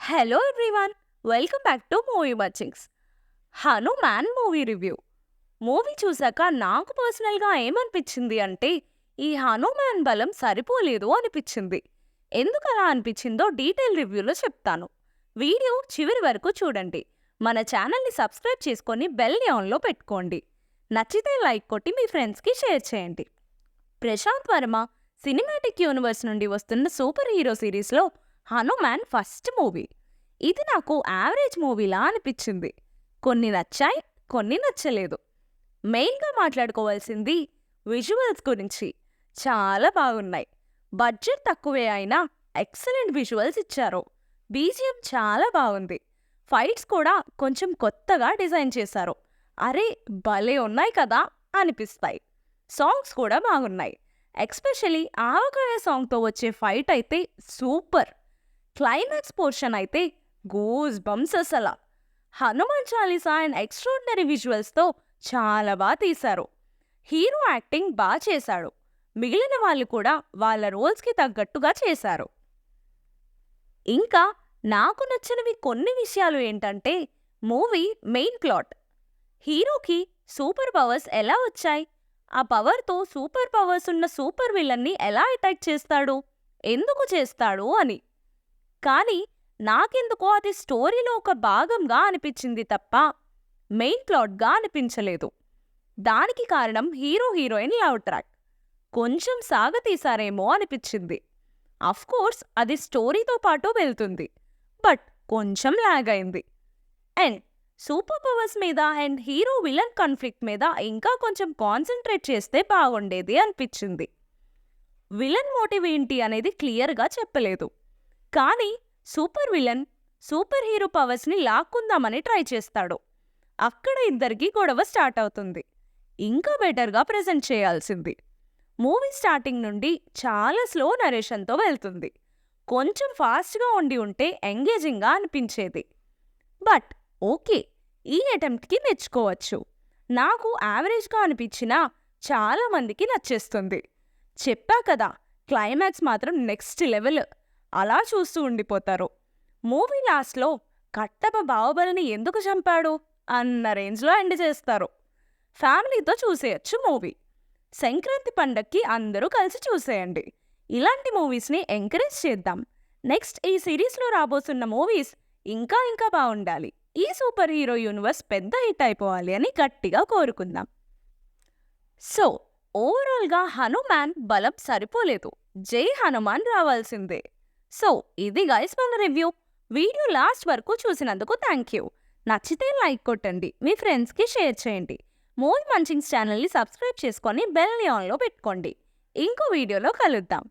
Hello everyone, welcome back to movie watchings. Hanuman movie review. Movie చూసాక నాకు పర్సనల్గా ఏమనిపించింది అంటే ఈ హనుమాన్ బలం సరిపోలేదు అనిపించింది. ఎందుకు అలా అనిపించిందో డీటెయిల్ రివ్యూలో చెప్తాను. వీడియో చివరి వరకు చూడండి. మన ఛానల్ని సబ్స్క్రైబ్ చేసుకొని బెల్ని ఆన్లో పెట్టుకోండి. నచ్చితే లైక్ కొట్టి మీ ఫ్రెండ్స్కి షేర్ చేయండి. ప్రశాంత్ వర్మ సినిమాటిక్ యూనివర్స్ నుండి వస్తున్న సూపర్ హీరో సిరీస్లో హనుమాన్ ఫస్ట్ మూవీ. ఇది నాకు యావరేజ్ మూవీలా అనిపించింది. కొన్ని నచ్చాయి, కొన్ని నచ్చలేదు. మెయిన్గా మాట్లాడుకోవాల్సింది విజువల్స్ గురించి. చాలా బాగున్నాయి. బడ్జెట్ తక్కువే అయినా ఎక్సలెంట్ విజువల్స్ ఇచ్చారు. బీజిఎం చాలా బాగుంది. ఫైట్స్ కూడా కొంచెం కొత్తగా డిజైన్ చేశారు. అరే భలే ఉన్నాయి కదా అనిపిస్తాయి. సాంగ్స్ కూడా బాగున్నాయి. ఎక్స్పెషలీ ఆవకాయ సాంగ్తో వచ్చే ఫైట్ అయితే సూపర్. క్లైమాక్స్ పోర్షన్ అయితే గూస్ బంప్స్ అసలా. హనుమాన్ చాలీసా అండ్ ఎక్స్ట్రాడినరీ విజువల్స్తో చాలా బాగా తీశారు. హీరో యాక్టింగ్ బాగా చేశాడు. మిగిలిన వాళ్ళు కూడా వాళ్ళ రోల్స్కి తగ్గట్టుగా చేశారు. ఇంకా నాకు నచ్చినవి కొన్ని విషయాలు ఏంటంటే మూవీ మెయిన్ ప్లాట్. హీరోకి సూపర్ పవర్స్ ఎలా వచ్చాయి, ఆ పవర్తో సూపర్ పవర్స్ ఉన్న సూపర్ విలన్ని ఎలా అటాక్ చేస్తాడు, ఎందుకు చేస్తాడు అని. కానీ నాకెందుకో అది స్టోరీలో ఒక భాగంగా అనిపించింది తప్ప మెయిన్ ప్లాట్గా అనిపించలేదు. దానికి కారణం హీరో హీరోయిన్ లవ్ ట్రాక్. కొంచెం సాగతీశారేమో అనిపించింది. అఫ్కోర్స్ అది స్టోరీతో పాటు వెళ్తుంది, బట్ కొంచెం లాగ్ అయింది. అండ్ సూపర్ పవర్స్ మీద అండ్ హీరో విలన్ కాన్ఫ్లిక్ట్ మీద ఇంకా కొంచెం కాన్సన్ట్రేట్ చేస్తే బాగుండేది అనిపించింది. విలన్ మోటివ్ ఏంటి అనేది క్లియర్గా చెప్పలేదు. కానీ సూపర్ విలన్ సూపర్ హీరో పవర్స్ని లాక్కుందామని ట్రై చేస్తాడు. అక్కడ ఇద్దరికి గొడవ స్టార్ట్ అవుతుంది. ఇంకా బెటర్గా ప్రజెంట్ చేయాల్సింది. మూవీ స్టార్టింగ్ నుండి చాలా స్లో నరేషన్తో వెళ్తుంది. కొంచెం ఫాస్ట్గా ఉండి ఉంటే ఎంగేజింగ్గా అనిపించేది. బట్ ఓకే, ఈ అటెంప్ట్కి మెచ్చుకోవచ్చు. నాకు యావరేజ్గా అనిపించినా చాలా మందికి నచ్చేస్తుంది. చెప్పా కదా, క్లైమాక్స్ మాత్రం నెక్స్ట్ లెవెల్. అలా చూస్తూ ఉండిపోతారు. మూవీ లాస్ట్లో కట్టప్ప బాహుబలిని ఎందుకు చంపాడు అన్న రేంజ్లో ఎండ్ చేస్తారు. ఫ్యామిలీతో చూసేయచ్చు మూవీ. సంక్రాంతి పండక్కి అందరూ కలిసి చూసేయండి. ఇలాంటి మూవీస్ని ఎంకరేజ్ చేద్దాం. నెక్స్ట్ ఈ సిరీస్లో రాబోతున్న మూవీస్ ఇంకా ఇంకా బాగుండాలి. ఈ సూపర్ హీరో యూనివర్స్ పెద్ద హిట్ అయిపోవాలి అని గట్టిగా కోరుకుందాం. సో ఓవరాల్గా హనుమాన్ బలం సరిపోలేదు. జై హనుమాన్ రావాల్సిందే. సో ఇది గైస్ మన రివ్యూ. వీడియో లాస్ట్ వరకు చూసినందుకు థ్యాంక్ యూ. నచ్చితే లైక్ కొట్టండి, మీ ఫ్రెండ్స్కి షేర్ చేయండి. మూవీ మంచింగ్స్ ఛానల్ని సబ్స్క్రైబ్ చేసుకొని బెల్ని ఆన్లో పెట్టుకోండి. ఇంకో వీడియోలో కలుద్దాం.